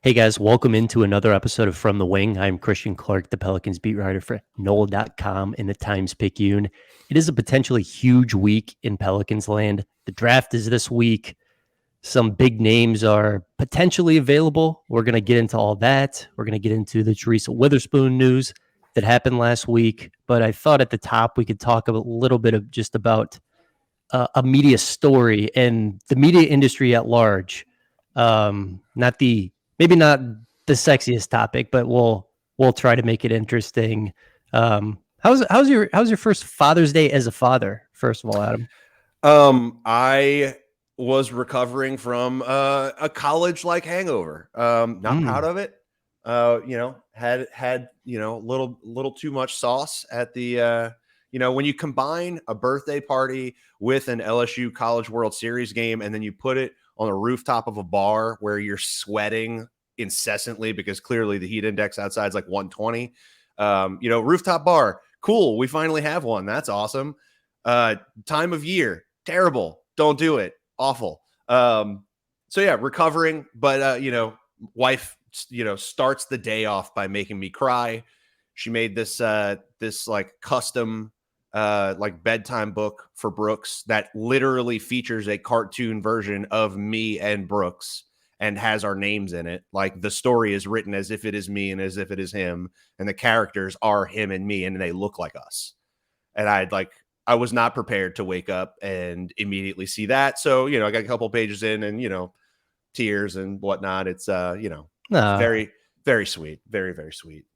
Hey guys, welcome into another episode of From the Wing. I'm Christian Clark, the Pelicans beat writer for Noel.com and the Times-Picayune. It is a potentially huge week in Pelicans Land. The draft is this week. Some big names are potentially available. We're going to get into all that. We're going to get into the Teresa Weatherspoon news that happened last week. But I thought at the top we could talk a little bit of just about a media story and the media industry at large. Maybe not the sexiest topic, but we'll try to make it interesting. How's your first Father's Day as a father? First of all, Adam. I was recovering from a college-like hangover. Not proud of it. Had little too much sauce at the when you combine a birthday party with an LSU College World Series game and then you put it on the rooftop of a bar where you're sweating incessantly because clearly the heat index outside is like 120. Rooftop bar, cool. We finally have one. That's awesome. Time of year, terrible. Don't do it. Awful. Recovering, but wife, starts the day off by making me cry. She made this like custom like bedtime book for Brooks that literally features a cartoon version of me and Brooks and has our names in it. Like the story is written as if it is me and as if it is him, and the characters are him and me, and they look like us. And I was not prepared to wake up and immediately see that. So, I got a couple pages in and, tears and whatnot. It's, very, very sweet. Very, very sweet.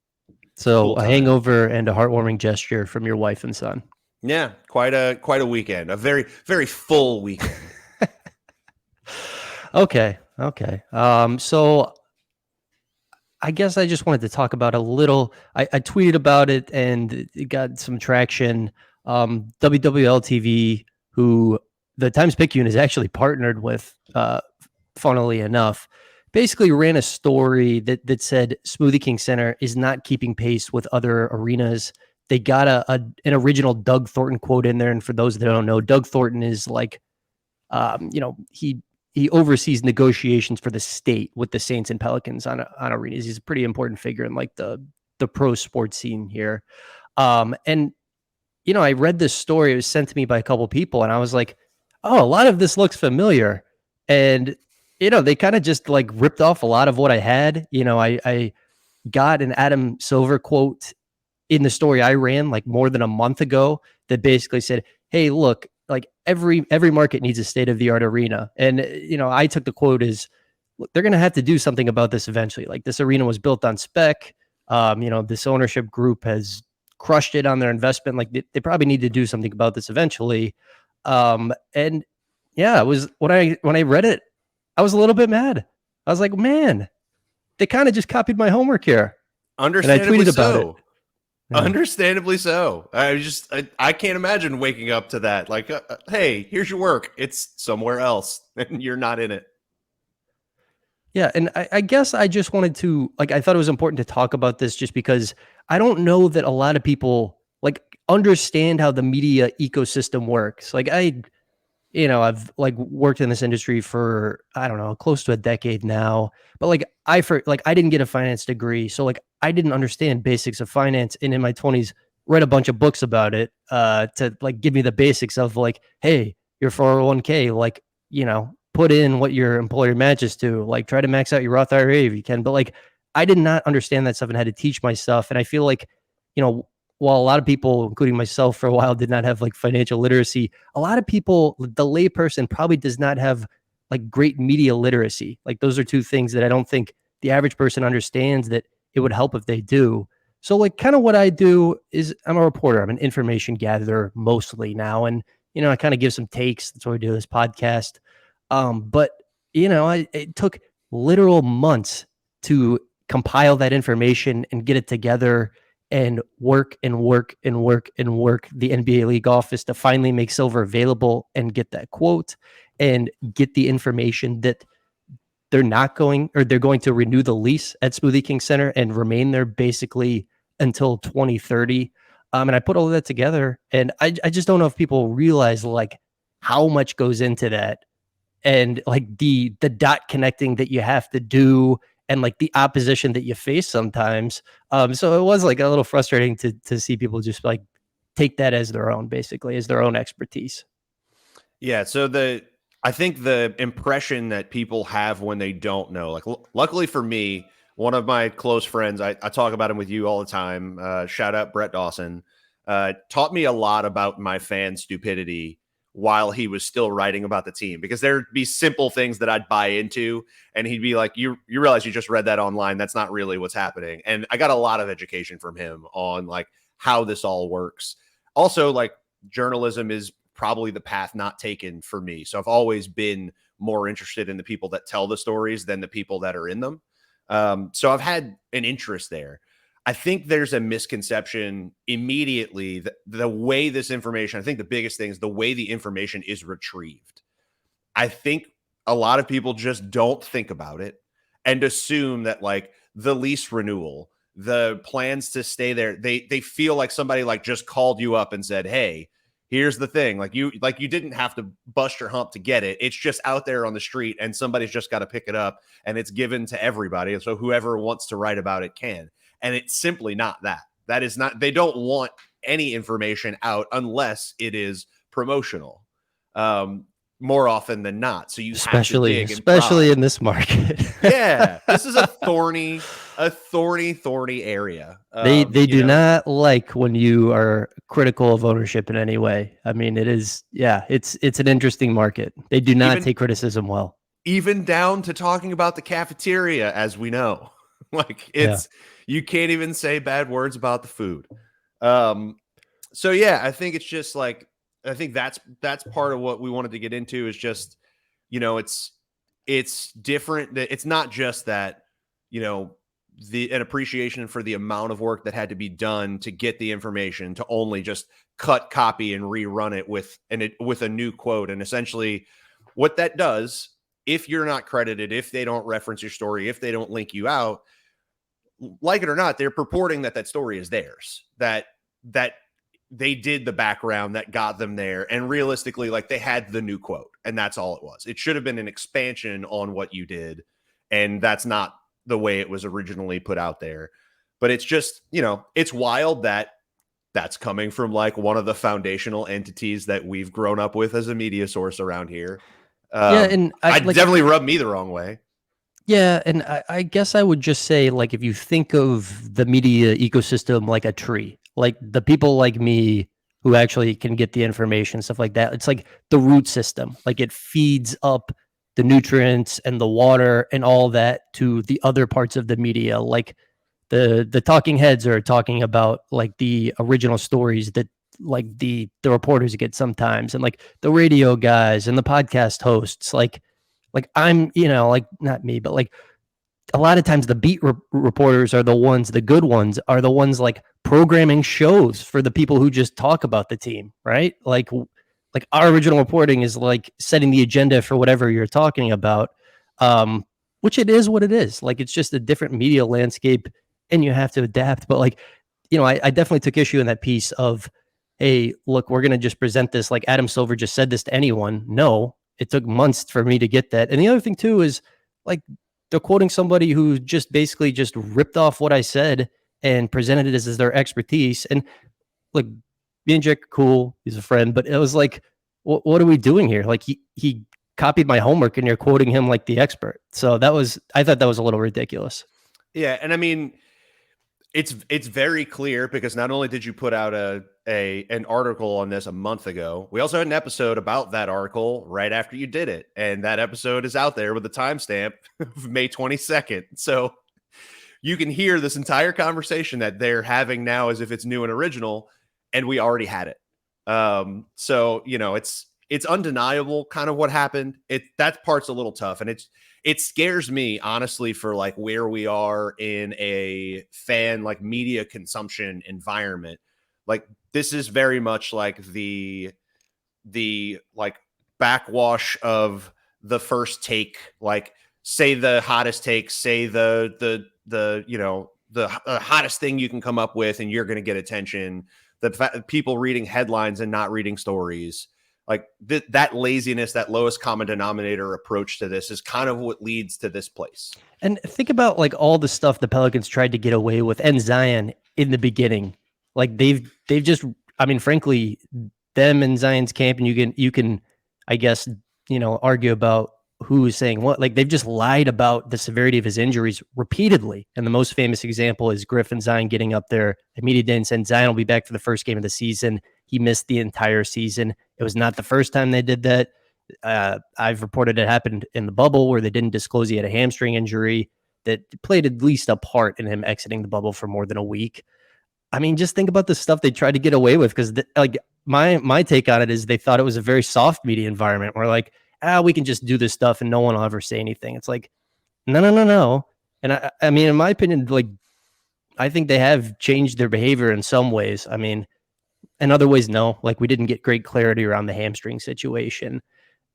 So cool a hangover and a heartwarming gesture from your wife and son. Yeah, quite a weekend. A very, very full weekend. Okay. So I guess I just wanted to talk about a little. I tweeted about it and it got some traction. WWL TV, who the Times-Picayune is actually partnered with, funnily enough, basically ran a story that said Smoothie King Center is not keeping pace with other arenas. They got an original Doug Thornton quote in there. And for those that don't know, Doug Thornton is like, he oversees negotiations for the state with the Saints and Pelicans on arenas. He's a pretty important figure in like the pro sports scene here. I read this story. It was sent to me by a couple people, and I was like, oh, a lot of this looks familiar. And, they kind of just like ripped off a lot of what I had. I got an Adam Silver quote in the story I ran like more than a month ago that basically said, hey, look, like every market needs a state-of-the-art arena. And, I took the quote as, look, they're going to have to do something about this eventually. Like this arena was built on spec. This ownership group has crushed it on their investment. Like they probably need to do something about this eventually. It was when I read it, I was a little bit mad. I was like, man, they kind of just copied my homework here. Understandably and I tweeted so. about it. Yeah. Understandably so. I can't imagine waking up to that. Like, hey, here's your work. It's somewhere else and you're not in it. Yeah. And I guess I just wanted to, I thought it was important to talk about this just because I don't know that a lot of people understand how the media ecosystem works. I've worked in this industry for, I don't know, close to a decade now, but I didn't get a finance degree. So I didn't understand basics of finance. And in my 20s, read a bunch of books about it, to give me the basics of hey, your 401k, put in what your employer matches to, try to max out your Roth IRA if you can. But I did not understand that stuff and had to teach myself. And I feel while a lot of people, including myself for a while, did not have financial literacy, a lot of people, the layperson probably does not have great media literacy. Those are two things that I don't think the average person understands that it would help if they do. So kind of what I do is I'm a reporter. I'm an information gatherer mostly now. And, I kind of give some takes. That's why we do this podcast. It took literal months to compile that information and get it together and work the NBA league office to finally make Silver available and get that quote and get the information that they're going to renew the lease at Smoothie King Center and remain there basically until 2030. And I put all of that together, and I just don't know if people realize how much goes into that and the dot connecting that you have to do and like the opposition that you face sometimes. So it was like a little frustrating to see people just like take that as their own, basically as their own expertise. Yeah. So I think the impression that people have when they don't know, like, luckily for me, one of my close friends, I talk about him with you all the time. Shout out Brett Dawson, taught me a lot about my fan stupidity while he was still writing about the team, because there'd be simple things that I'd buy into, and he'd be like, you realize you just read that online. That's not really what's happening. And I got a lot of education from him on like how this all works. Also, like, journalism is probably the path not taken for me. So I've always been more interested in the people that tell the stories than the people that are in them. So I've had an interest there. I think there's a misconception immediately that the way this information, I think the biggest thing is the way the information is retrieved. I think a lot of people just don't think about it and assume that like the lease renewal, the plans to stay there, they feel like somebody like just called you up and said, hey, here's the thing. Like you didn't have to bust your hump to get it. It's just out there on the street and somebody's just got to pick it up, and it's given to everybody. And so whoever wants to write about it can. And it's simply not that. That is not, they don't want any information out unless it is promotional. More often than not. So you Especially have to dig in this market. Yeah. This is a thorny area. They do not like when you are critical of ownership in any way. I mean, it is, yeah, it's an interesting market. They do not take criticism well. Even down to talking about the cafeteria, as we know. Like you can't even say bad words about the food. So yeah, I think it's just like, I think that's part of what we wanted to get into is just, it's different. It's not just that, an appreciation for the amount of work that had to be done to get the information, to only just cut, copy, and rerun it with a new quote. And essentially what that does, if you're not credited, if they don't reference your story, if they don't link you out, like it or not, they're purporting that story is theirs, that they did the background that got them there. And realistically, like, they had the new quote, and that's all it was. It should have been an expansion on what you did. And that's not the way it was originally put out there. But it's just, it's wild that that's coming from like one of the foundational entities that we've grown up with as a media source around here. And I definitely rubbed me the wrong way. Yeah, and I guess I would just say, like, if you think of the media ecosystem like a tree, like the people like me who actually can get the information, stuff like that, it's like the root system. Like, it feeds up the nutrients and the water and all that to the other parts of the media. Like the talking heads are talking about like the original stories that like the reporters get sometimes, and like the radio guys and the podcast hosts, like I'm, like, not me, but like a lot of times the beat reporters are the ones, the good ones are the ones like programming shows for the people who just talk about the team, right? Like our original reporting is like setting the agenda for whatever you're talking about, which it is what it is. Like, it's just a different media landscape and you have to adapt. But like, I definitely took issue in that piece of, hey, look, we're going to just present this like Adam Silver just said this to anyone. No, it took months for me to get that. And the other thing too is like they're quoting somebody who just basically just ripped off what I said and presented it as their expertise. And like, me and Jack are cool. He's a friend, but it was like, what are we doing here? Like he copied my homework and you're quoting him like the expert. So I thought that was a little ridiculous. Yeah. And I mean, it's very clear, because not only did you put out an article on this a month ago, we also had an episode about that article right after you did it. And that episode is out there with the timestamp of May 22nd. So you can hear this entire conversation that they're having now as if it's new and original, and we already had it. So, it's undeniable kind of what happened. That part's a little tough, and it scares me, honestly, for like where we are in a fan like media consumption environment. Like, this is very much like the like backwash of the first take, like say the hottest take, say the hottest thing you can come up with, and you're going to get attention. People reading headlines and not reading stories. Like that laziness, that lowest common denominator approach to this is kind of what leads to this place. And think about like all the stuff the Pelicans tried to get away with and Zion in the beginning. Like they've just, I mean, frankly, them and Zion's camp, and you can, I guess, argue about who is saying what. Like they've just lied about the severity of his injuries repeatedly. And the most famous example is Griffin Zion getting up there. The media didn't send Zion will be back for the first game of the season. He missed the entire season. It was not the first time they did that. I've reported it happened in the bubble where they didn't disclose he had a hamstring injury that played at least a part in him exiting the bubble for more than a week. I mean, just think about the stuff they tried to get away with, because like my take on it is they thought it was a very soft media environment where like, we can just do this stuff and no one will ever say anything. It's like, no. And I mean, in my opinion, like, I think they have changed their behavior in some ways. I mean, in other ways, no. Like we didn't get great clarity around the hamstring situation.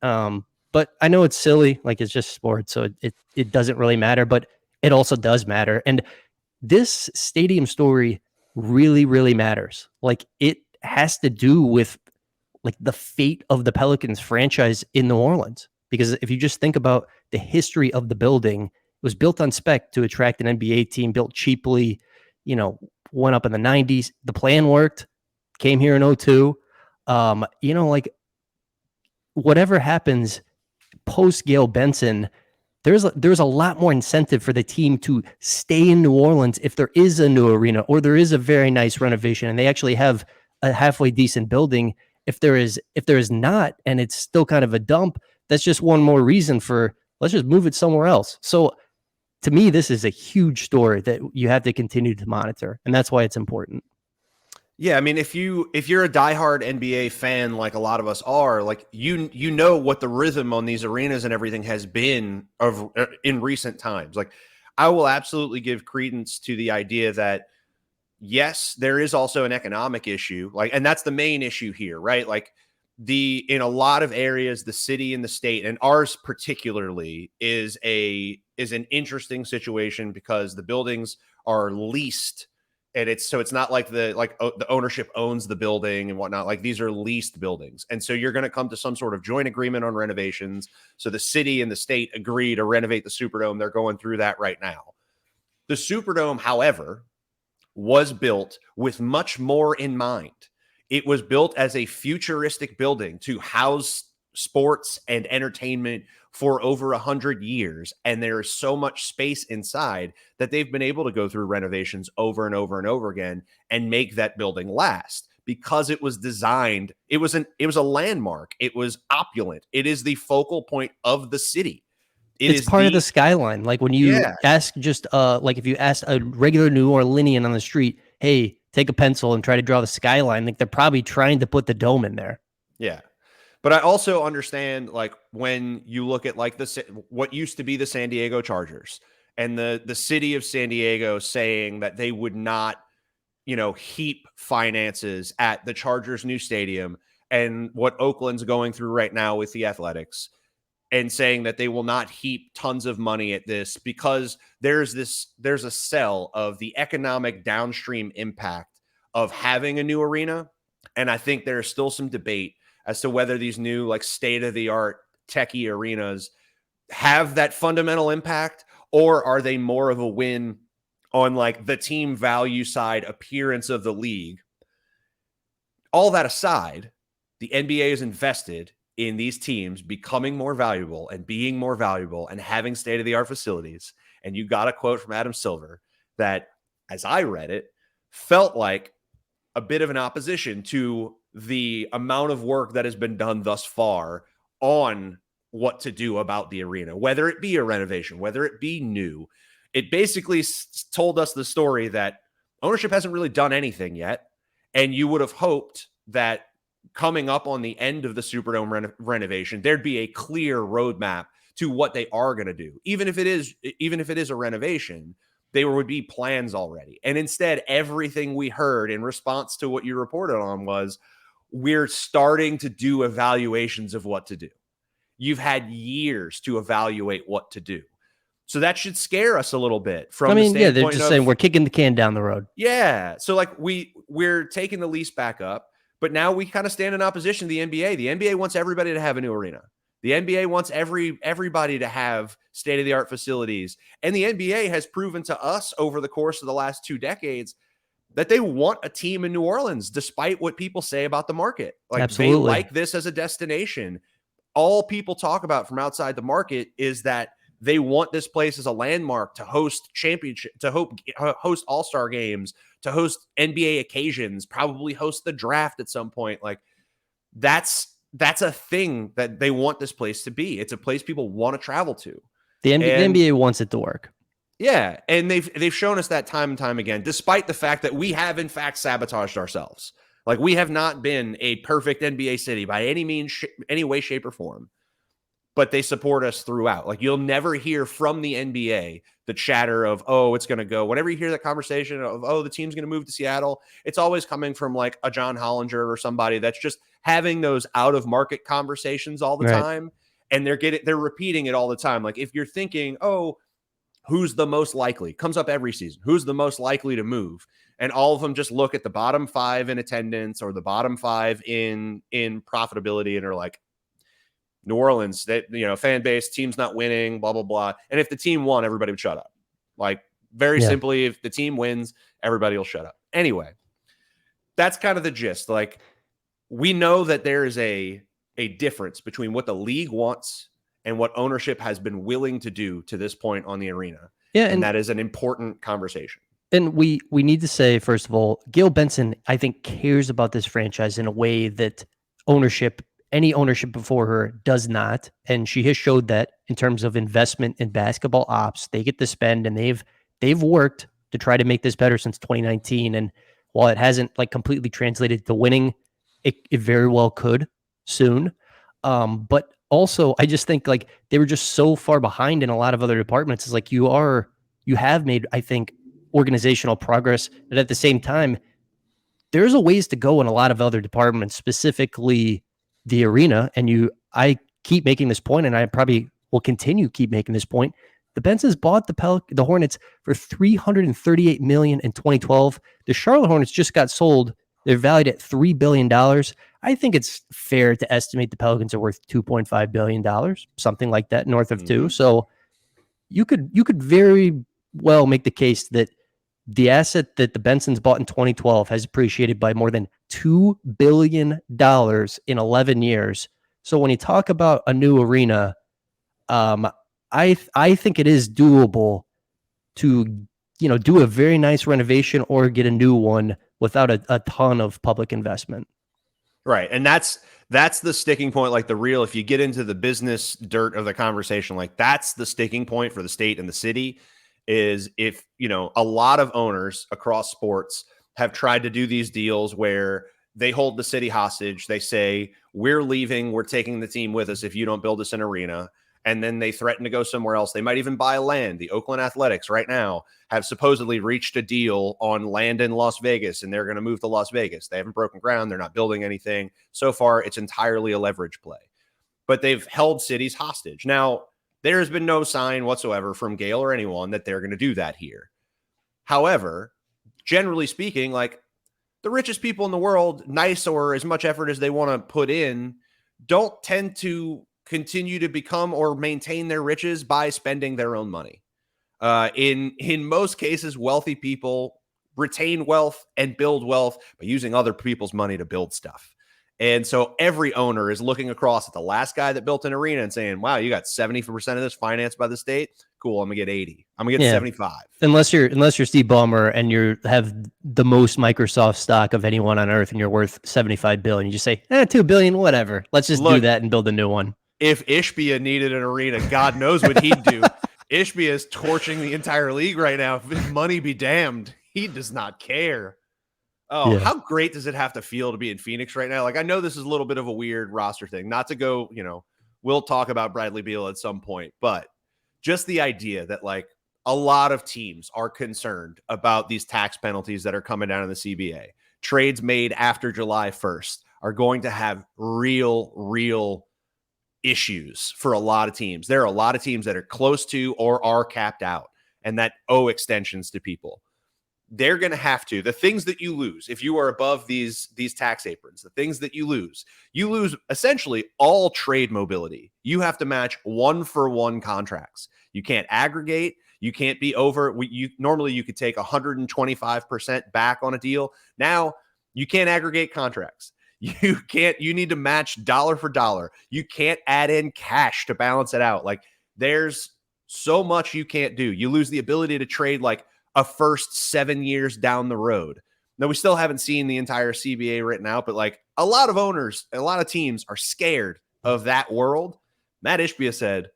But I know it's silly, like it's just sports, so it doesn't really matter, but it also does matter. And this stadium story really, really matters. Like it has to do with like the fate of the Pelicans franchise in New Orleans. Because if you just think about the history of the building, it was built on spec to attract an NBA team, built cheaply, went up in the 90s. The plan worked, came here in 2002. Like whatever happens post Gail Benson, there's a lot more incentive for the team to stay in New Orleans if there is a new arena or there is a very nice renovation and they actually have a halfway decent building. If there is not, and it's still kind of a dump, that's just one more reason for let's just move it somewhere else. So to me, this is a huge story that you have to continue to monitor, and that's why it's important. Yeah, I mean, if you're a diehard NBA fan, like a lot of us are, like you know what the rhythm on these arenas and everything has been in recent times. Like, I will absolutely give credence to the idea that yes, there is also an economic issue, like, and that's the main issue here, right? Like, in a lot of areas, the city and the state, and ours particularly, is an interesting situation because the buildings are leased. And it's not like the ownership owns the building and whatnot. Like these are leased buildings. And so you're going to come to some sort of joint agreement on renovations. So the city and the state agree to renovate the Superdome. They're going through that right now. The Superdome, however, was built with much more in mind. It was built as a futuristic building to house sports and entertainment for over 100 years. And there is so much space inside that they've been able to go through renovations over and over and over again and make that building last because it was designed. It was a landmark. It was opulent. It is the focal point of the city. It's part of the skyline. Like when you ask like if you ask a regular New Orleanian on the street, hey, take a pencil and try to draw the skyline, like they're probably trying to put the dome in there. Yeah. But I also understand, like, when you look at like what used to be the San Diego Chargers and the city of San Diego saying that they would not, heap finances at the Chargers' new stadium, and what Oakland's going through right now with the Athletics, and saying that they will not heap tons of money at this because there's a sell of the economic downstream impact of having a new arena. And I think there's still some debate as to whether these new, like, state-of-the-art techie arenas have that fundamental impact, or are they more of a win on like the team value side appearance of the league. All that aside, the NBA is invested in these teams becoming more valuable and being more valuable and having state-of-the-art facilities. And you got a quote from Adam Silver that, as I read it, felt like a bit of an opposition to the amount of work that has been done thus far on what to do about the arena, whether it be a renovation, whether it be new. It basically told us the story that ownership hasn't really done anything yet. And you would have hoped that coming up on the end of the Superdome renovation, there'd be a clear roadmap to what they are going to do. Even if it is a renovation, there would be plans already. And instead, everything we heard in response to what you reported on was, we're starting to do evaluations of what to do. You've had years to evaluate what to do. So that should scare us a little bit. They're just saying we're kicking the can down the road. Yeah. So like we're taking the lease back up, But now we kind of stand in opposition to the NBA. The NBA wants everybody to have a new arena. The NBA wants everybody to have state-of-the-art facilities. And the NBA has proven to us over the course of the last 2 decades that they want a team in New Orleans, despite what people say about the market. Like, Absolutely. they like this as a destination. All people talk about from outside the market is that they want this place as a landmark to host championship, to host all-star games, to host NBA occasions, probably host the draft at some point. Like, that's a thing that they want this place to be. It's a place people want to travel to. The NBA wants it to work. Yeah, and they've shown us that time and time again, despite the fact that we have in fact sabotaged ourselves. Like, we have not been a perfect NBA city by any means, any way, shape, or form. But they support us throughout. Like, you'll never hear from the NBA the chatter of, oh, it's going to go. Whenever you hear that conversation of, oh, the team's going to move to Seattle, it's always coming from like a John Hollinger or somebody that's just having those out of market conversations all the time. And they're repeating it all the time. Like, if you're thinking, oh, who's the most likely? Comes up every season. Who's the most likely to move? And all of them just look at the bottom 5 in attendance or the bottom 5 in profitability and are like, New Orleans, that, fan base, team's not winning, blah, blah, blah. And if the team won, everybody would shut up. Like, very simply, if the team wins, everybody will shut up. Anyway, that's kind of the gist. Like, we know that there is a difference between what the league wants and what ownership has been willing to do to this point on the arena. Yeah, and that is an important conversation. And we need to say, first of all, Gail Benson, I think, cares about this franchise in a way that any ownership before her does not. And she has showed that in terms of investment in basketball ops. They get to spend, and they've worked to try to make this better since 2019. And while it hasn't like completely translated to winning, it very well could soon. But also, I just think like they were just so far behind in a lot of other departments. It's like you have made, I think, organizational progress, but at the same time, there's a ways to go in a lot of other departments, specifically the arena. And I keep making this point, and I probably will continue keep making this point. The Bensons bought the Hornets for $338 million in 2012. The Charlotte Hornets just got sold. They're valued at $3 billion. I think it's fair to estimate the Pelicans are worth $2.5 billion, something like that, north of two. So you could very well make the case that the asset that the Bensons bought in 2012 has appreciated by more than $2 billion in 11 years. So when you talk about a new arena, I think it is doable to, do a very nice renovation or get a new one without a ton of public investment. Right. And that's the sticking point. Like, if you get into the business dirt of the conversation, like, that's the sticking point for the state and the city. Is if, a lot of owners across sports have tried to do these deals where they hold the city hostage. They say, we're leaving, we're taking the team with us if you don't build us an arena. And then they threaten to go somewhere else. They might even buy land. The Oakland Athletics right now have supposedly reached a deal on land in Las Vegas, and they're going to move to Las Vegas. They haven't broken ground. They're not building anything. So far, it's entirely a leverage play. But they've held cities hostage. Now, there has been no sign whatsoever from Gail or anyone that they're going to do that here. However, generally speaking, like, the richest people in the world, nice or as much effort as they want to put in, don't tend to continue to become or maintain their riches by spending their own money. In most cases, wealthy people retain wealth and build wealth by using other people's money to build stuff. And so every owner is looking across at the last guy that built an arena and saying, wow, you got 70% of this financed by the state. Cool. I'm gonna get 80. I'm gonna get 75. Unless you're Steve Ballmer and you have the most Microsoft stock of anyone on earth and you're worth 75 billion. You just say, 2 billion, whatever. Let's just do that and build a new one. If Ishbia needed an arena, God knows what he'd do. Ishbia is torching the entire league right now. Money be damned. He does not care. Oh, yeah. How great does it have to feel to be in Phoenix right now? Like, I know this is a little bit of a weird roster thing. Not to go, we'll talk about Bradley Beal at some point, but just the idea that, like, a lot of teams are concerned about these tax penalties that are coming down in the CBA. Trades made after July 1st are going to have real issues for a lot of teams. There are a lot of teams that are close to or are capped out and that owe extensions to people. they're going to have to, the things that you lose, if you are above these tax aprons, the things that you lose essentially all trade mobility. You have to match 1-for-1 contracts. You can't aggregate. You can't be over. Normally you could take 125% back on a deal. Now you can't aggregate contracts. You need to match dollar for dollar. You can't add in cash to balance it out. Like, there's so much you can't do. You lose the ability to trade like a first 7 years down the road. Now, we still haven't seen the entire CBA written out, but like a lot of owners, a lot of teams are scared of that world. Matt Ishbia said,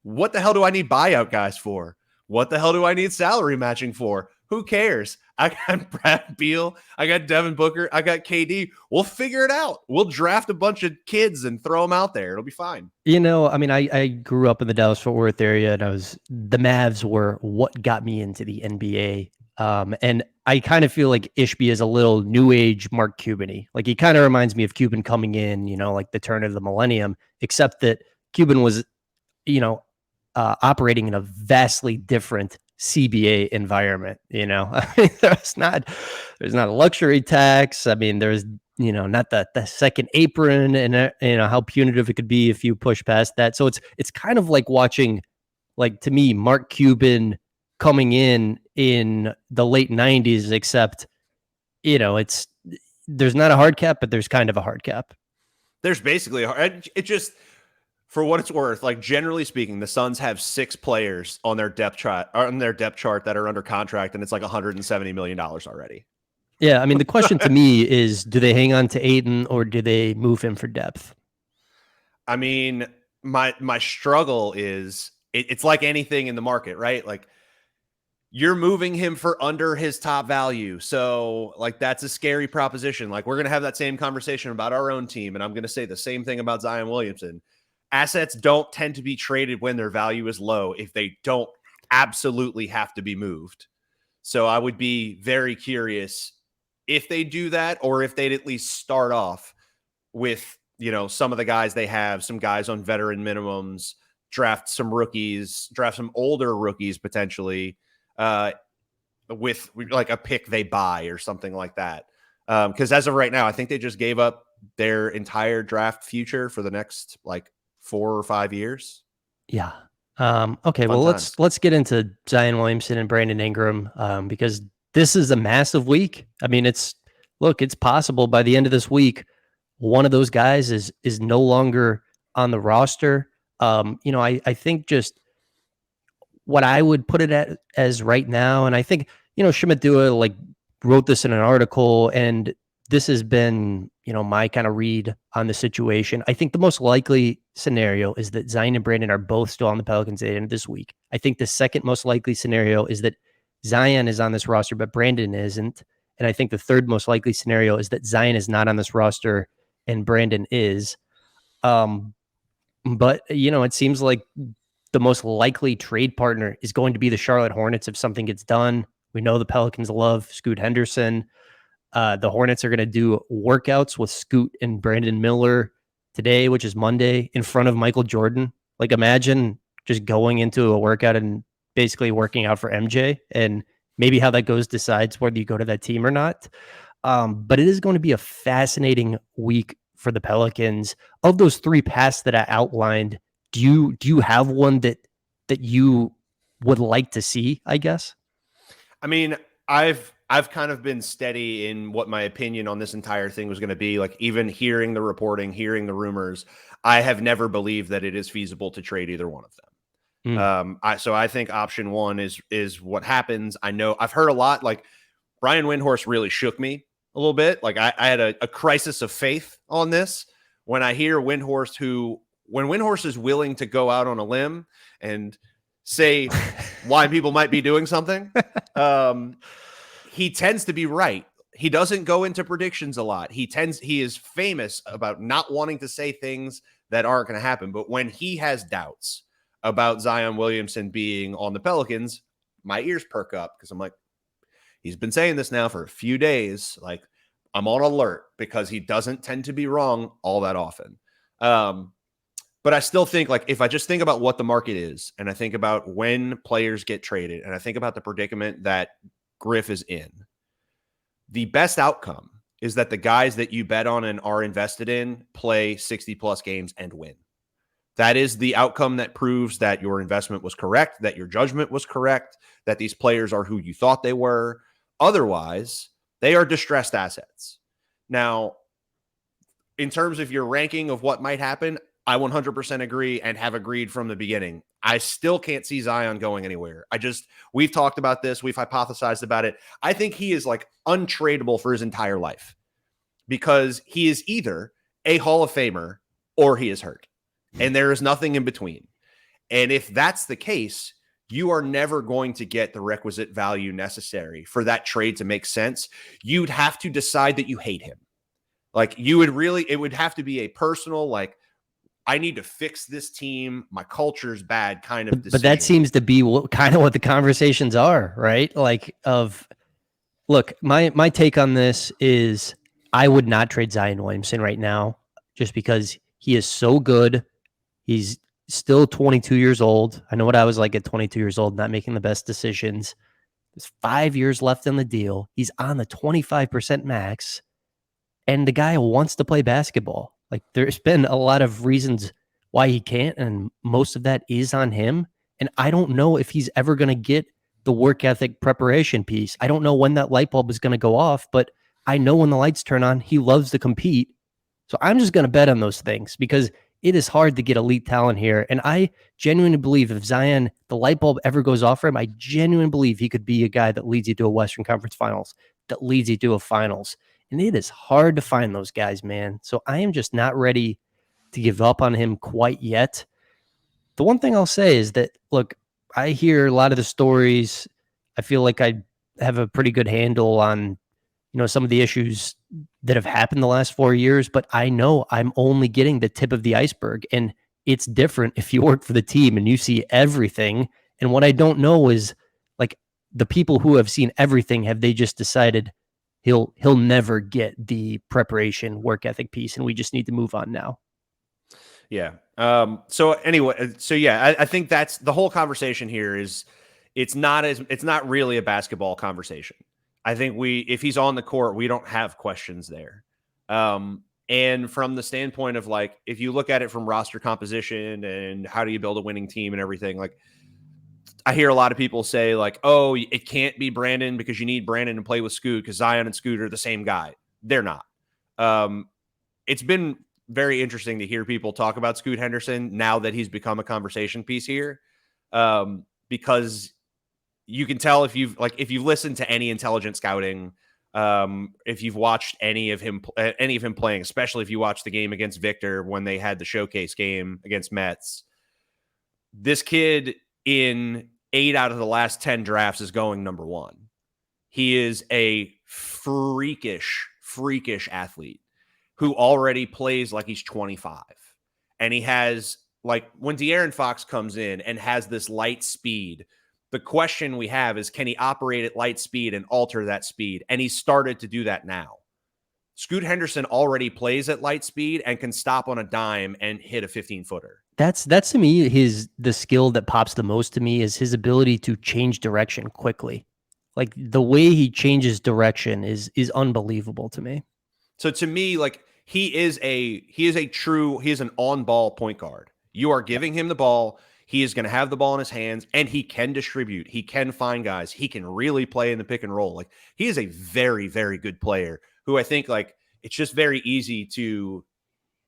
what the hell do I need buyout guys for? What the hell do I need salary matching for? Who cares? I got Brad Beal. I got Devin Booker. I got KD. We'll figure it out. We'll draft a bunch of kids and throw them out there. It'll be fine. You know, I mean, I grew up in the Dallas-Fort Worth area, and the Mavs were what got me into the NBA. And I kind of feel like Ishbia is a little new age Mark Cuban-y. Like, he kind of reminds me of Cuban coming in, you know, like the turn of the millennium, except that Cuban was, you know, operating in a vastly different CBA environment. You know, I mean, there's not a luxury tax. I mean, there's, you know, not the second apron, and you know how punitive it could be if you push past that. So it's kind of like watching, like, to me, Mark Cuban coming in the late 90s, except, you know, there's not a hard cap, but there's kind of a hard cap. There's basically it just, for what it's worth, like, generally speaking, the Suns have 6 players on their depth chart that are under contract, and it's like $170 million already. Yeah, I mean, the question to me is, do they hang on to Ayton or do they move him for depth? I mean, my struggle is it's like anything in the market, right? Like, you're moving him for under his top value. So, like, that's a scary proposition. Like, we're going to have that same conversation about our own team, and I'm going to say the same thing about Zion Williamson. Assets don't tend to be traded when their value is low if they don't absolutely have to be moved. So I would be very curious if they do that, or if they'd at least start off with, you know, some of the guys they have, some guys on veteran minimums, draft some rookies, draft some older rookies potentially, with like a pick they buy or something like that. Because as of right now, I think they just gave up their entire draft future for the next like 4 or 5 years. Yeah. Okay. Well, let's get into Zion Williamson and Brandon Ingram, because this is a massive week. I mean, it's possible by the end of this week, one of those guys is no longer on the roster. You know, I think just what I would put it as right now, and I think, you know, Shamadua like wrote this in an article, and this has been, you know, my kind of read on the situation. I think the most likely scenario is that Zion and Brandon are both still on the Pelicans at the end of this week. I think the second most likely scenario is that Zion is on this roster, but Brandon isn't. And I think the third most likely scenario is that Zion is not on this roster and Brandon is. But, you know, it seems like the most likely trade partner is going to be the Charlotte Hornets if something gets done. We know the Pelicans love Scoot Henderson. The Hornets are going to do workouts with Scoot and Brandon Miller today, which is Monday, in front of Michael Jordan. Like, imagine just going into a workout and basically working out for MJ, and maybe how that goes decides whether you go to that team or not. But it is going to be a fascinating week for the Pelicans. Of those 3 paths that I outlined, do you have one that you would like to see, I guess? I mean, I've kind of been steady in what my opinion on this entire thing was going to be. Like, even hearing the reporting, hearing the rumors, I have never believed that it is feasible to trade either one of them. So I think option 1 is what happens. I know I've heard a lot, like, Brian Windhorst really shook me a little bit. Like, I had a crisis of faith on this when I hear Windhorst, when Windhorst is willing to go out on a limb and say why people might be doing something. He tends to be right. He doesn't go into predictions a lot. He is famous about not wanting to say things that aren't going to happen. But when he has doubts about Zion Williamson being on the Pelicans, my ears perk up, because I'm like, he's been saying this now for a few days. Like, I'm on alert, because he doesn't tend to be wrong all that often. But I still think, like, if I just think about what the market is, and I think about when players get traded, and I think about the predicament that Griff is in. The best outcome is that the guys that you bet on and are invested in play 60-plus games and win. That is the outcome that proves that your investment was correct, that your judgment was correct, that these players are who you thought they were. Otherwise, they are distressed assets. Now, in terms of your ranking of what might happen, I 100% agree and have agreed from the beginning. I still can't see Zion going anywhere. We've talked about this. We've hypothesized about it. I think he is like untradeable for his entire life because he is either a Hall of Famer or he is hurt. And there is nothing in between. And if that's the case, you are never going to get the requisite value necessary for that trade to make sense. You'd have to decide that you hate him. Like it would have to be a personal, like, I need to fix this team. My culture's bad kind of decision. But that seems to be kind of what the conversations are, right? Like look, my take on this is I would not trade Zion Williamson right now just because he is so good. He's still 22 years old. I know what I was like at 22 years old, not making the best decisions. There's 5 years left in the deal. He's on the 25% max. And the guy wants to play basketball. Like there's been a lot of reasons why he can't, and most of that is on him. And I don't know if he's ever going to get the work ethic preparation piece. I don't know when that light bulb is going to go off, but I know when the lights turn on, he loves to compete. So I'm just going to bet on those things because it is hard to get elite talent here. And I genuinely believe if Zion, the light bulb ever goes off for him, I genuinely believe he could be a guy that leads you to a Western Conference Finals, that leads you to a finals. And it is hard to find those guys, man. So I am just not ready to give up on him quite yet. The one thing I'll say is that, look, I hear a lot of the stories. I feel like I have a pretty good handle on, some of the issues that have happened the last 4 years, but I know I'm only getting the tip of the iceberg. And it's different if you work for the team and you see everything. And what I don't know is, like, the people who have seen everything, have they just decided he'll never get the preparation work ethic piece and we just need to move on now? Yeah. So anyway, I think that's the whole conversation here is it's not really a basketball conversation. I think if he's on the court, we don't have questions there. And from the standpoint of, like, if you look at it from roster composition and how do you build a winning team and everything, like, I hear a lot of people say, like, oh, it can't be Brandon because you need Brandon to play with Scoot because Zion and Scoot are the same guy. They're not. It's been very interesting to hear people talk about Scoot Henderson now that he's become a conversation piece here, because you can tell if you've listened to any intelligent scouting, if you've watched any of him playing, especially if you watched the game against Victor when they had the showcase game against Mets. This kid in 8 out of the last 10 drafts is going number 1. He is a freakish athlete who already plays like he's 25. And he has, like, when De'Aaron Fox comes in and has this light speed, the question we have is, can he operate at light speed and alter that speed? And he started to do that now. Scoot Henderson already plays at light speed and can stop on a dime and hit a 15-footer. That's to me the skill that pops the most to me is his ability to change direction quickly. Like, the way he changes direction is unbelievable to me. So to me, like, he is an on-ball point guard. You are giving him the ball. He is going to have the ball in his hands, and he can distribute. He can find guys. He can really play in the pick and roll. Like, he is a very, very good player who I think, like, it's just very easy to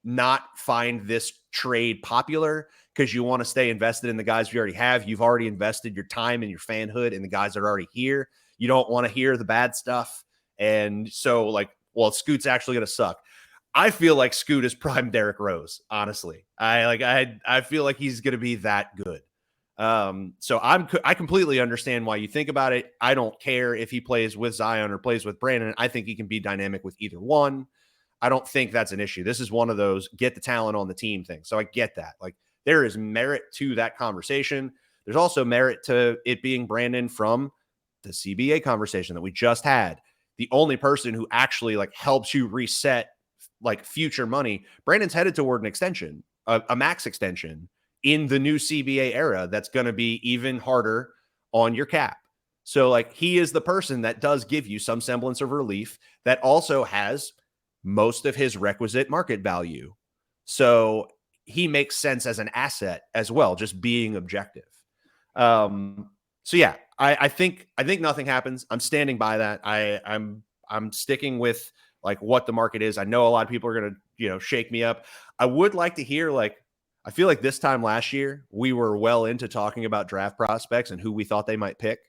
not find this trade popular because you want to stay invested in the guys you already have. You've already invested your time and your fanhood in the guys that are already here. You don't want to hear the bad stuff. And so, like, well, Scoot's actually going to suck. I feel like Scoot is prime Derrick Rose, honestly. I feel like he's going to be that good. So I completely understand why you think about it. I don't care if he plays with Zion or plays with Brandon. I think he can be dynamic with either one. I don't think that's an issue. This is one of those get the talent on the team things. So I get that. Like, there is merit to that conversation. There's also merit to it being Brandon from the CBA conversation that we just had. The only person who actually, like, helps you reset, like, future money. Brandon's headed toward an extension, a max extension in the new CBA era. That's going to be even harder on your cap. So like he is the person that does give you some semblance of relief that also has most of his requisite market value. So he makes sense as an asset as well, just being objective. So yeah, I think nothing happens. I'm standing by that. I'm sticking with like what the market is. I know a lot of people are gonna shake me up. I would like to hear like I feel like this time last year we were well into talking about draft prospects and who we thought they might pick.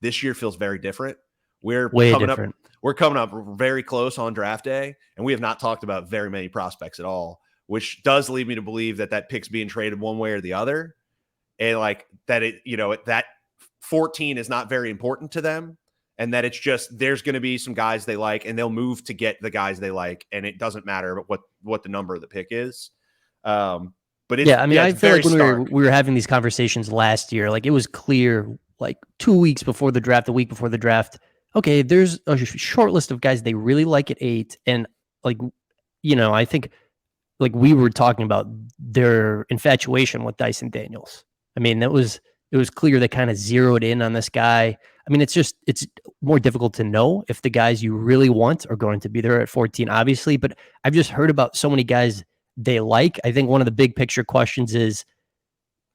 This year feels very different. We're Way coming different. up. We're coming up very close on draft day, and we have not talked about very many prospects at all, which does lead me to believe that pick's being traded one way or the other, and like that that 14 is not very important to them, and that it's just there's going to be some guys they like, and they'll move to get the guys they like, and it doesn't matter what the number of the pick is. But it's I mean, I it's feel very like when stark. we were having these conversations last year, like it was clear, like 2 weeks before the draft, the week before the draft, okay, there's a short list of guys they really like at 8, and like, I think like we were talking about their infatuation with Dyson Daniels. I mean, it was clear they kind of zeroed in on this guy. I mean, it's more difficult to know if the guys you really want are going to be there at 14, obviously, but I've just heard about so many guys they like. I think one of the big picture questions is,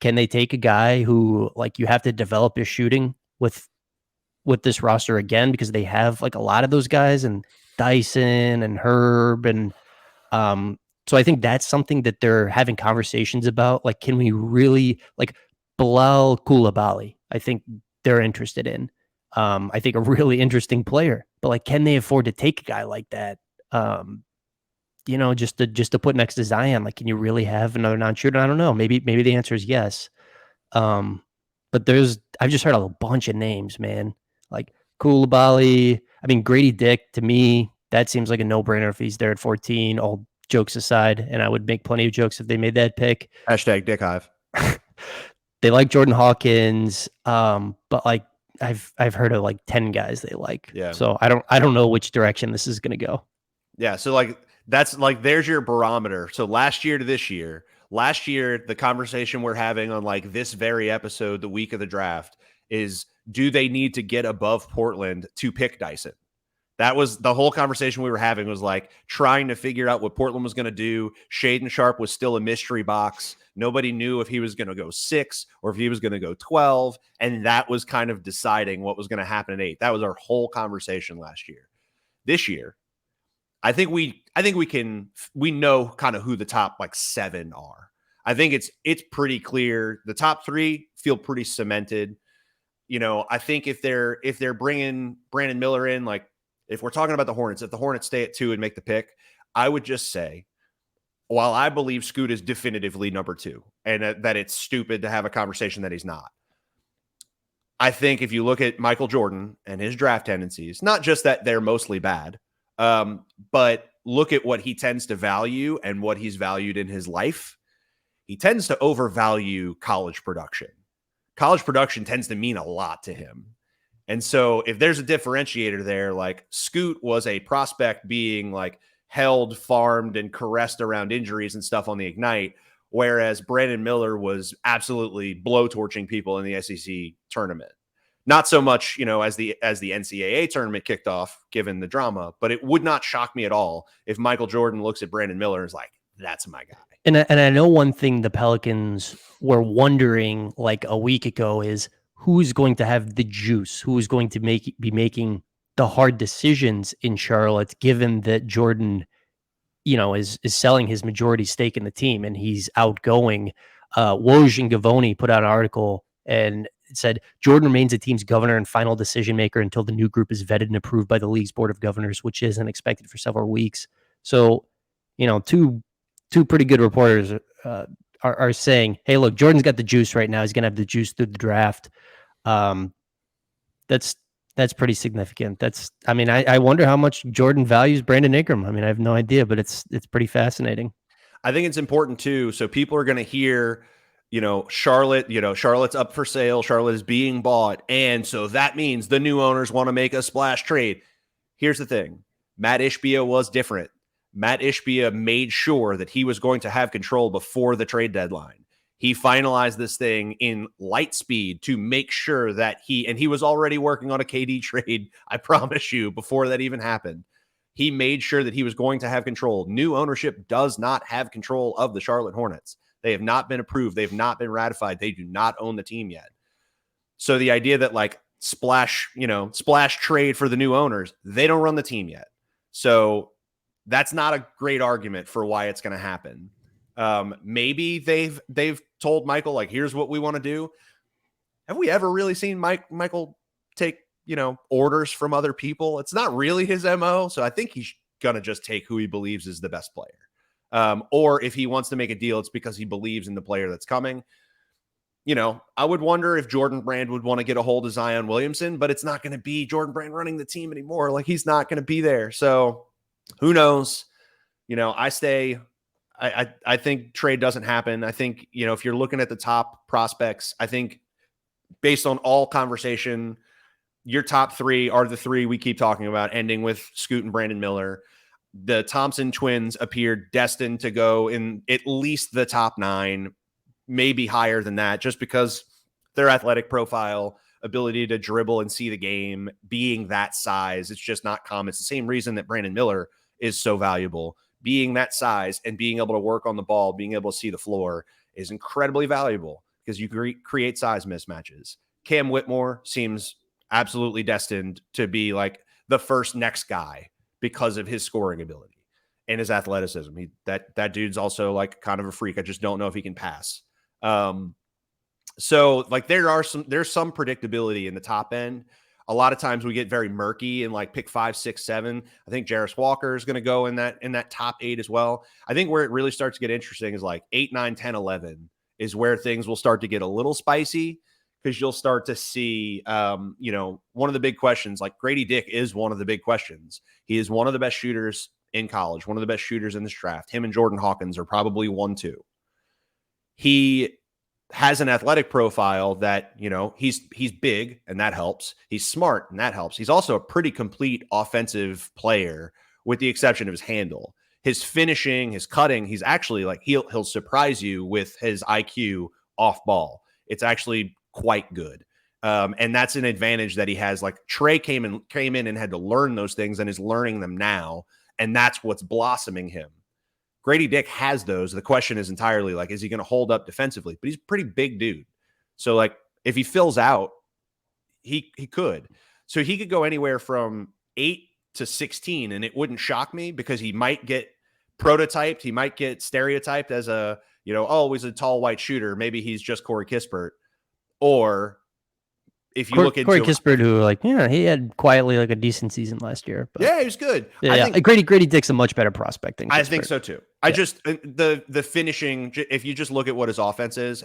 can they take a guy who like you have to develop his shooting with this roster again, because they have like a lot of those guys and Dyson and Herb and so I think that's something that they're having conversations about. Like, can we really like Bilal Koulibaly? I think they're interested in. I think a really interesting player, but like, can they afford to take a guy like that? Just to put next to Zion. Like, can you really have another non-shooter? I don't know. Maybe the answer is yes. But I've just heard a bunch of names, man. Like Koulibaly. I mean, Grady Dick, to me, that seems like a no-brainer if he's there at 14, all jokes aside, and I would make plenty of jokes if they made that pick. Hashtag Dick Hive. They like Jordan Hawkins, but like I've heard of like 10 guys they like. Yeah. So I don't know which direction this is going to go. Yeah. So like that's like there's your barometer. So last year to this year, the conversation we're having on like this very episode, the week of the draft, is do they need to get above Portland to pick Dyson? That was the whole conversation we were having, was like trying to figure out what Portland was going to do. Shaden Sharp was still a mystery box. Nobody knew if he was going to go 6 or if he was going to go 12. And that was kind of deciding what was going to happen at 8. That was our whole conversation last year. This year, I think we know kind of who the top like 7 are. I think it's pretty clear. The top 3 feel pretty cemented. I think if they're bringing Brandon Miller in, like, if we're talking about the Hornets, if the Hornets stay at 2 and make the pick, I would just say, while I believe Scoot is definitively number 2 and that it's stupid to have a conversation that he's not, I think if you look at Michael Jordan and his draft tendencies, not just that they're mostly bad, but look at what he tends to value and what he's valued in his life, he tends to overvalue college production. College production tends to mean a lot to him. And so if there's a differentiator there, like Scoot was a prospect being like held, farmed, and caressed around injuries and stuff on the Ignite, whereas Brandon Miller was absolutely blowtorching people in the SEC tournament. Not so much, as the NCAA tournament kicked off, given the drama, but it would not shock me at all if Michael Jordan looks at Brandon Miller and is like, that's my guy. And I know one thing the Pelicans were wondering like a week ago is, who's going to have the juice? Who is going to be making the hard decisions in Charlotte, given that Jordan, is selling his majority stake in the team and he's outgoing. Woj and Gavoni put out an article and it said Jordan remains the team's governor and final decision maker until the new group is vetted and approved by the league's board of governors, which isn't expected for several weeks. So, two pretty good reporters are saying, hey, look, Jordan's got the juice right now. He's going to have the juice through the draft. That's pretty significant. I wonder how much Jordan values Brandon Ingram. I mean, I have no idea, but it's pretty fascinating. I think it's important too. So people are going to hear, Charlotte's up for sale. Charlotte is being bought. And so that means the new owners want to make a splash trade. Here's the thing. Matt Ishbia was different. Matt Ishbia made sure that he was going to have control before the trade deadline. He finalized this thing in light speed to make sure that he was already working on a KD trade, I promise you, before that even happened. He made sure that he was going to have control. New ownership does not have control of the Charlotte Hornets. They have not been approved. They've not been ratified. They do not own the team yet. So the idea that like splash trade for the new owners, they don't run the team yet. So that's not a great argument for why it's going to happen. Maybe they've told Michael, like, here's what we want to do. Have we ever really seen Michael take, orders from other people? It's not really his MO. So I think he's going to just take who he believes is the best player. Or if he wants to make a deal, it's because he believes in the player that's coming. I would wonder if Jordan Brand would want to get a hold of Zion Williamson, but it's not going to be Jordan Brand running the team anymore. Like, he's not going to be there. So who knows? I think trade doesn't happen. I think, if you're looking at the top prospects, I think based on all conversation, your top three are the three we keep talking about, ending with Scoot and Brandon Miller. The Thompson twins appear destined to go in at least the top 9, maybe higher than that, just because their athletic profile, ability to dribble and see the game, being that size, it's just not common. It's the same reason that Brandon Miller is so valuable. Being that size and being able to work on the ball, being able to see the floor is incredibly valuable because you create size mismatches. Cam Whitmore seems absolutely destined to be like the first next guy because of his scoring ability and his athleticism. That dude's also like kind of a freak. I just don't know if he can pass. So like there's some predictability in the top end. A lot of times we get very murky and like pick 5, 6, 7. I think Jarris Walker is going to go in that top 8 as well. I think where it really starts to get interesting is like 8, 9, 10, 11 is where things will start to get a little spicy, because you'll start to see, one of the big questions, like Grady Dick is one of the big questions. He is one of the best shooters in college, one of the best shooters in this draft. Him and Jordan Hawkins are probably 1-2. He has an athletic profile that, he's big and that helps. He's smart and that helps. He's also a pretty complete offensive player with the exception of his handle. His finishing, his cutting, he's actually like, he'll surprise you with his IQ off ball. It's actually quite good. And that's an advantage that he has. Like Trey came in and had to learn those things and is learning them now. And that's what's blossoming him. Grady Dick has those. The question is entirely like, is he going to hold up defensively? But he's a pretty big dude. So like if he fills out, he could. So he could go anywhere from 8 to 16 and it wouldn't shock me, because he might get prototyped. He might get stereotyped as a, he's a tall white shooter. Maybe he's just Corey Kispert. Or if you look into Corey Kispert, who he had quietly like a decent season last year. But yeah, he was good. I think Grady Dick's a much better prospect than Kispert. I think so too. I just the finishing. If you just look at what his offense is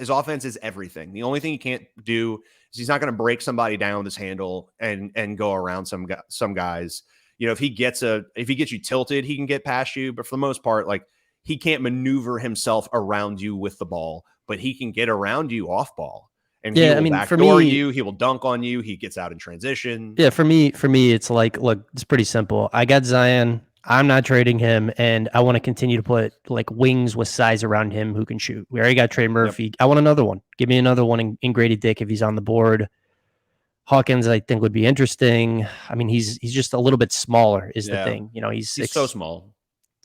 everything. The only thing he can't do is he's not going to break somebody down with his handle and go around some guys. If he gets you tilted, he can get past you. But for the most part, like he can't maneuver himself around you with the ball, but he can get around you off ball. And he will backdoor you. He will dunk on you. He gets out in transition. Yeah, for me, it's like, look, it's pretty simple. I got Zion. I'm not trading him, and I want to continue to put like wings with size around him who can shoot. We already got Trey Murphy. Yep. I want another one. Give me another one in Grady Dick if he's on the board. Hawkins, I think, would be interesting. I mean, he's just a little bit smaller is the thing. He's so small.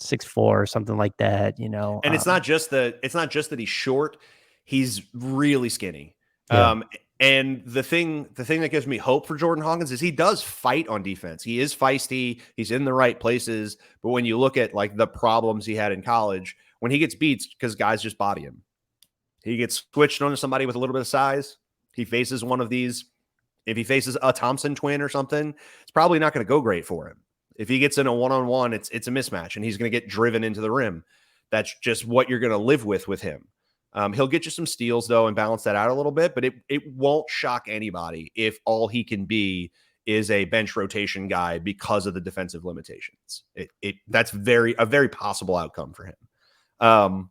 6'4" or something like that. And it's not just that he's short. He's really skinny. Yeah. And the thing that gives me hope for Jordan Hawkins is he does fight on defense. He is feisty. He's in the right places. But when you look at like the problems he had in college, when he gets beat, because guys just body him, he gets switched onto somebody with a little bit of size. He faces one of these. If he faces a Thompson twin or something, it's probably not going to go great for him. If he gets in a one-on-one, it's a mismatch and he's going to get driven into the rim. That's just what you're going to live with him. He'll get you some steals, though, and balance that out a little bit, but it won't shock anybody if all he can be is a bench rotation guy because of the defensive limitations. That's a very possible outcome for him.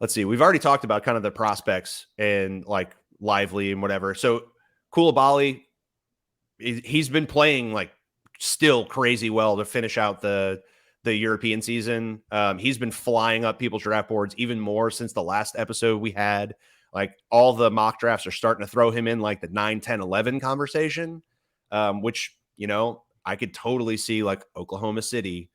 Let's see. We've already talked about kind of the prospects and like Lively and whatever. So Koulibaly, he's been playing like still crazy well to finish out the the European season. He's been flying up people's draft boards even more since the last episode we had. Like all the mock drafts are starting to throw him in like the 9, 10, 11 conversation, which, I could totally see like Oklahoma City,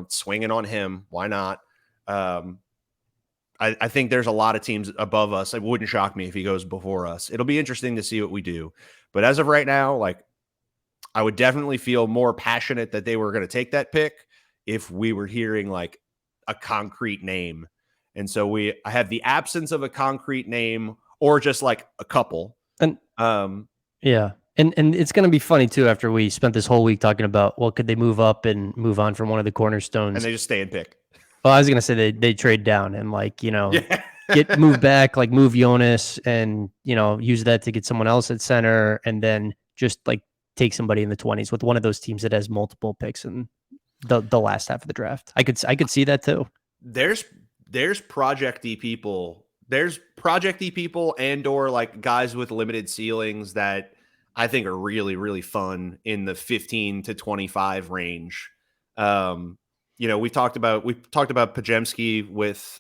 swinging on him. Why not? I think there's a lot of teams above us. It wouldn't shock me if he goes before us. It'll be interesting to see what we do. But as of right now, like I would definitely feel more passionate that they were going to take that pick if we were hearing like a concrete name. And so I have the absence of a concrete name or just like a couple. And yeah. And it's going to be funny too, after we spent this whole week talking about, well, could they move up and move on from one of the cornerstones? And they just stay and pick. Well, I was going to say they trade down and like, Yeah. get moved back, like move Jonas and, use that to get someone else at center and then just like take somebody in the 20s with one of those teams that has multiple picks in the last half of the draft. I could see that too. There's project-y people. There's project-y people and or like guys with limited ceilings that I think are really, really fun in the 15 to 25 range. We talked about Pajemski with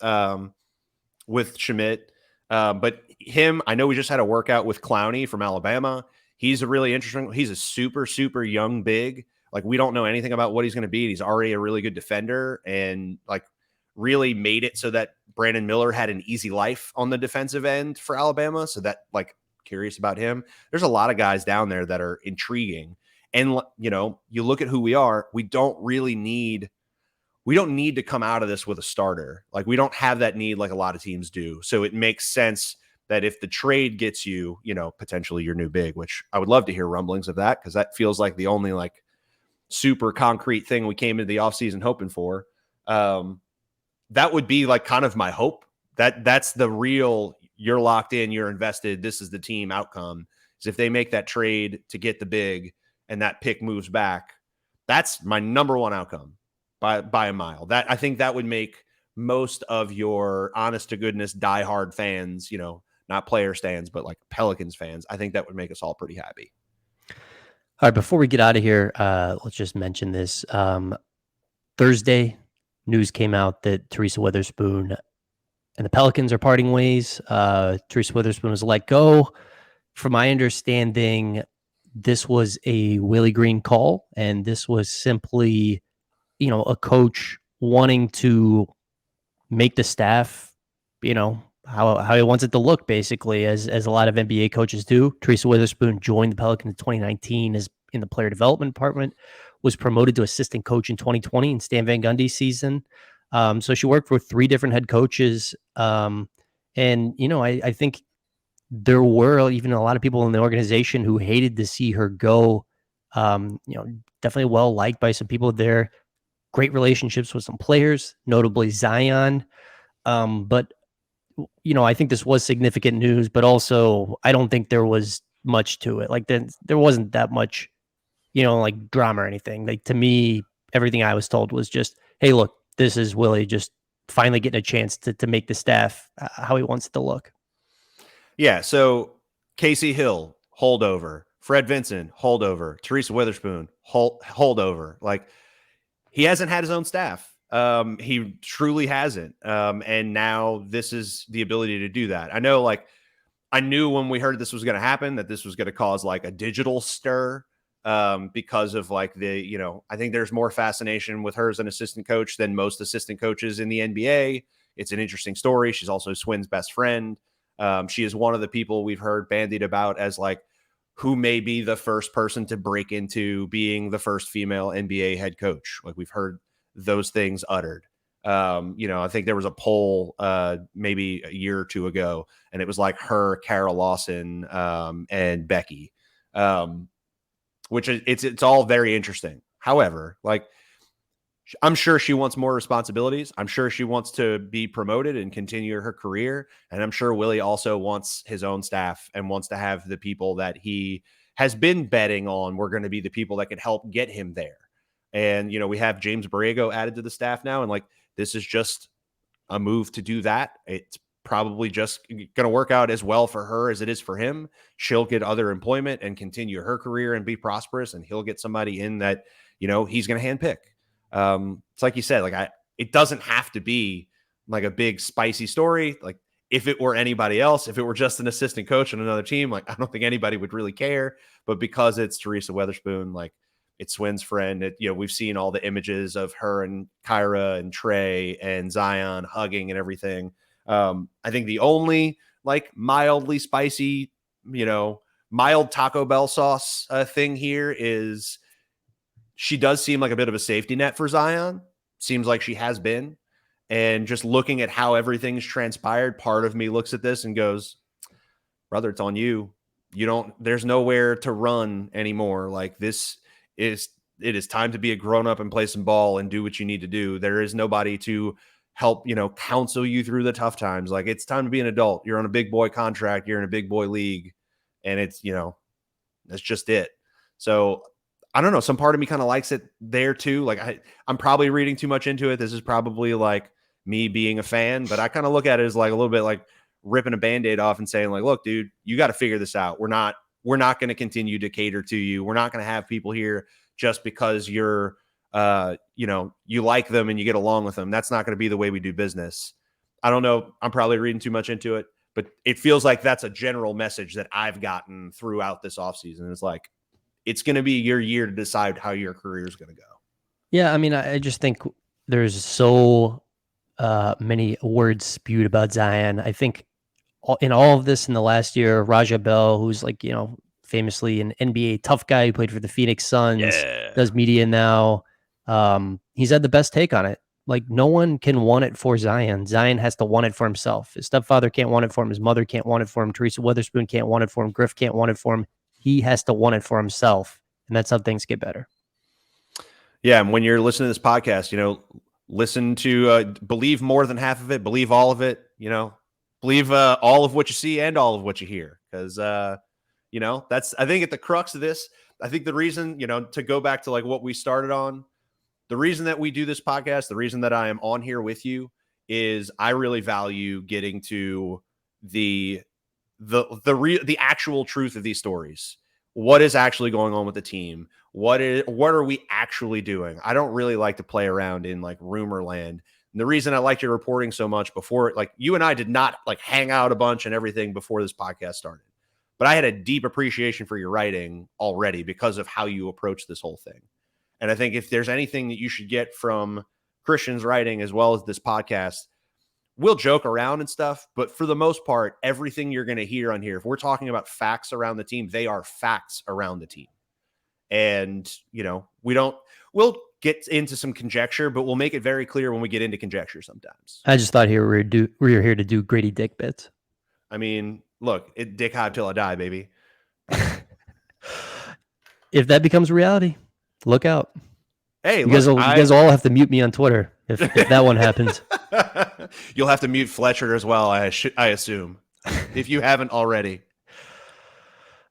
Schmidt. But him, I know we just had a workout with Clowney from Alabama. He's a really interesting. He's a super, super young big. Like we don't know anything about what he's going to be. He's already a really good defender and like really made it so that Brandon Miller had an easy life on the defensive end for Alabama. So that like curious about him. There's a lot of guys down there that are intriguing. And, you look at who we are, we don't need to come out of this with a starter. Like we don't have that need like a lot of teams do. So it makes sense that if the trade gets you, potentially your new big, which I would love to hear rumblings of that because that feels like the only like super concrete thing we came into the offseason hoping for. That would be like kind of my hope. That's the real, you're locked in, you're invested, this is the team outcome, is if they make that trade to get the big and that pick moves back. That's my number one outcome by a mile. That I think that would make most of your honest to goodness diehard fans, not player stands, but like Pelicans fans, I think that would make us all pretty happy. All right, before we get out of here, let's just mention this. Thursday, news came out that Teresa Weatherspoon and the Pelicans are parting ways. Teresa Weatherspoon was let go. From my understanding, this was a Willie Green call, and this was simply, a coach wanting to make the staff, how he wants it to look, basically, as a lot of NBA coaches do. Teresa Weatherspoon joined the Pelicans in 2019 as in the player development department, was promoted to assistant coach in 2020 in Stan Van Gundy's season. So she worked for 3 different head coaches. And, I think there were even a lot of people in the organization who hated to see her go. Definitely well liked by some people there. Great relationships with some players, notably Zion. But I think this was significant news, but also I don't think there was much to it. Like there wasn't that much, like drama or anything. Like to me, everything I was told was just, hey, look, this is Willie just finally getting a chance to make the staff how he wants it to look. Yeah. So Casey Hill, holdover. Fred Vinson, holdover. Teresa Weatherspoon, holdover. Like he hasn't had his own staff. He truly hasn't. And now this is the ability to do that. I know, like, I knew when we heard this was going to happen that this was going to cause like a digital stir because of like I think there's more fascination with her as an assistant coach than most assistant coaches in the NBA. It's an interesting story. She's also Swin's best friend. She is one of the people we've heard bandied about as like who may be the first person to break into being the first female NBA head coach. Like we've heard those things uttered. I think there was a poll maybe a year or two ago, and it was like her, Kara Lawson, and Becky, which it's all very interesting. However, like I'm sure she wants more responsibilities. I'm sure she wants to be promoted and continue her career. And I'm sure Willie also wants his own staff and wants to have the people that he has been betting on were going to be the people that could help get him there. And, we have James Borrego added to the staff now. And like, this is just a move to do that. It's probably just going to work out as well for her as it is for him. She'll get other employment and continue her career and be prosperous. And he'll get somebody in that, he's going to handpick. It's like you said, like it doesn't have to be like a big spicy story. Like if it were anybody else, if it were just an assistant coach on another team, like I don't think anybody would really care. But because it's Teresa Weatherspoon, like it's Swin's friend, we've seen all the images of her and Kyra and Trey and Zion hugging and everything. I think the only like mildly spicy, mild Taco Bell sauce thing here is she does seem like a bit of a safety net for Zion. Seems like she has been. And just looking at how everything's transpired, part of me looks at this and goes, brother, it's on you. There's nowhere to run anymore. Like it is time to be a grown up and play some ball and do what you need to do. There is nobody to help, counsel you through the tough times. Like it's time to be an adult. You're on a big boy contract. You're in a big boy league. And it's, that's just it. So I don't know. Some part of me kind of likes it there too. Like I'm probably reading too much into it. This is probably like me being a fan, but I kind of look at it as like a little bit like ripping a Band-Aid off and saying like, look, dude, you got to figure this out. We're not going to continue to cater to you. We're not going to have people here just because you're, you like them and you get along with them. That's not going to be the way we do business. I don't know. I'm probably reading too much into it, but it feels like that's a general message that I've gotten throughout this offseason. It's like, it's going to be your year to decide how your career is going to go. Yeah. I mean, I just think there's so many words spewed about Zion. I think in all of this in the last year, Raja Bell, who's like, famously an NBA tough guy who played for the Phoenix Suns, does media now. He's had the best take on it. Like no one can want it for Zion. Zion has to want it for himself. His stepfather can't want it for him. His mother can't want it for him. Teresa Weatherspoon can't want it for him. Griff can't want it for him. He has to want it for himself. And that's how things get better. Yeah. And when you're listening to this podcast, listen to believe more than half of it, believe all of it, believe all of what you see and all of what you hear. Because, that's, I think at the crux of this, I think the reason, to go back to like what we started on, the reason that we do this podcast, the reason that I am on here with you is I really value getting to the actual truth of these stories. What is actually going on with the team? What are we actually doing? I don't really like to play around in like rumor land. And the reason I liked your reporting so much before, like you and I did not like hang out a bunch and everything before this podcast started, but I had a deep appreciation for your writing already because of how you approach this whole thing. And I think if there's anything that you should get from Christian's writing as well as this podcast, we'll joke around and stuff, but for the most part, everything you're going to hear on here, if we're talking about facts around the team, they are facts around the team. And, we'll get into some conjecture, but we'll make it very clear when we get into conjecture sometimes. I just thought we were here to do Grady Dick bits. I mean, look, dick high till I die, baby. If that becomes reality, look out. Hey, you guys all have to mute me on Twitter if that one happens. You'll have to mute Fletcher as well, I assume, if you haven't already.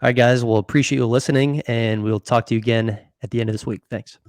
All right, guys. We'll appreciate you listening, and we'll talk to you again at the end of this week. Thanks.